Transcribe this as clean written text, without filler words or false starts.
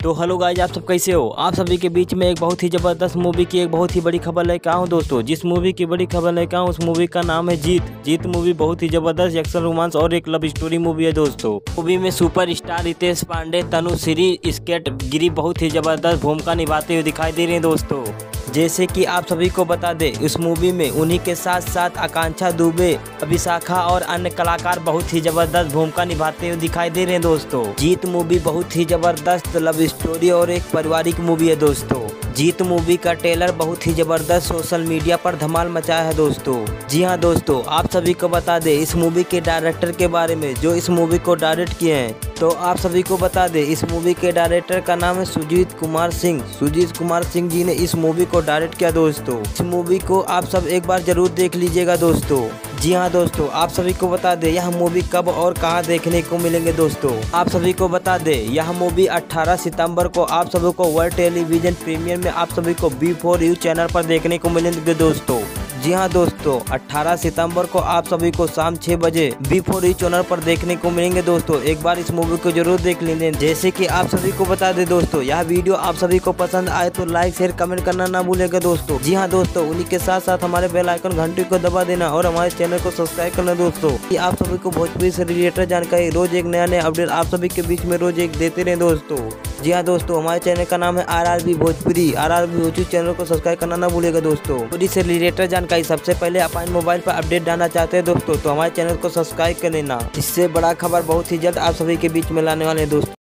तो hello guys, आप सब कैसे हो। आप सभी के बीच में एक बहुत ही जबरदस्त मूवी की एक बहुत ही बड़ी खबर लेकर आऊँ दोस्तों। जिस मूवी की बड़ी खबर लेकर आऊँ उस मूवी का नाम है जीत मूवी बहुत ही जबरदस्त एक्शन रोमांस और एक लव स्टोरी मूवी है दोस्तों। मूवी में सुपर स्टार रितेश पांडे, तनुश्री, स्केट गिरी बहुत ही जबरदस्त भूमिका निभाते हुए दिखाई दे रहे हैं दोस्तों। जैसे कि आप सभी को बता दें, इस मूवी में उन्हीं के साथ साथ आकांक्षा दुबे, विशाखा और अन्य कलाकार बहुत ही जबरदस्त भूमिका निभाते हुए दिखाई दे रहे हैं दोस्तों। जीत मूवी बहुत ही जबरदस्त लव स्टोरी और एक पारिवारिक मूवी है दोस्तों। जीत मूवी का ट्रेलर बहुत ही जबरदस्त सोशल मीडिया पर धमाल मचाया है दोस्तों। जी हाँ दोस्तों, आप सभी को बता दें इस मूवी के डायरेक्टर के बारे में जो इस मूवी को डायरेक्ट किए हैं। तो आप सभी को बता दें इस मूवी के डायरेक्टर का नाम है सुजीत कुमार सिंह। सुजीत कुमार सिंह जी ने इस मूवी को डायरेक्ट किया दोस्तों। इस मूवी को आप सब एक बार जरूर देख लीजिएगा दोस्तों। जी हाँ दोस्तों, आप सभी को बता दें यह मूवी कब और कहां देखने को मिलेंगे दोस्तों। आप सभी को बता दें यह मूवी 18 सितंबर को आप सभी को वर्ल्ड टेलीविजन प्रीमियर में आप सभी को B4U चैनल पर देखने को मिलेंगे दोस्तों। जी हाँ दोस्तों, 18 सितंबर को आप सभी को शाम 6 बजे B4U चैनल पर देखने को मिलेंगे दोस्तों। एक बार इस मूवी को जरूर देख लीजिए। जैसे कि आप सभी को बता दें दोस्तों, यह वीडियो आप सभी को पसंद आए तो लाइक शेयर कमेंट करना ना भूलेगा दोस्तों। जी हाँ दोस्तों, उन्हीं के साथ साथ हमारे बेल आइकन घंटी को दबा देना और हमारे चैनल को सब्सक्राइब करना दोस्तों। आप सभी को भोजपुरी से रिलेटेड जानकारी रोज एक नया अपडेट आप सभी के बीच में रोज एक देते रहे दोस्तों। जी हाँ दोस्तों, हमारे चैनल का नाम है RRB Bhojpuri. RRB Bhojpuri channel को सब्सक्राइब करना ना भूलेगा दोस्तों। पूरी से रिलेटेड जानकारी सबसे पहले आप मोबाइल पर अपडेट डालना चाहते हैं दोस्तों तो हमारे चैनल को सब्सक्राइब कर लेना। इससे बड़ा खबर बहुत ही जल्द आप सभी के बीच में लाने वाले हैं दोस्तों।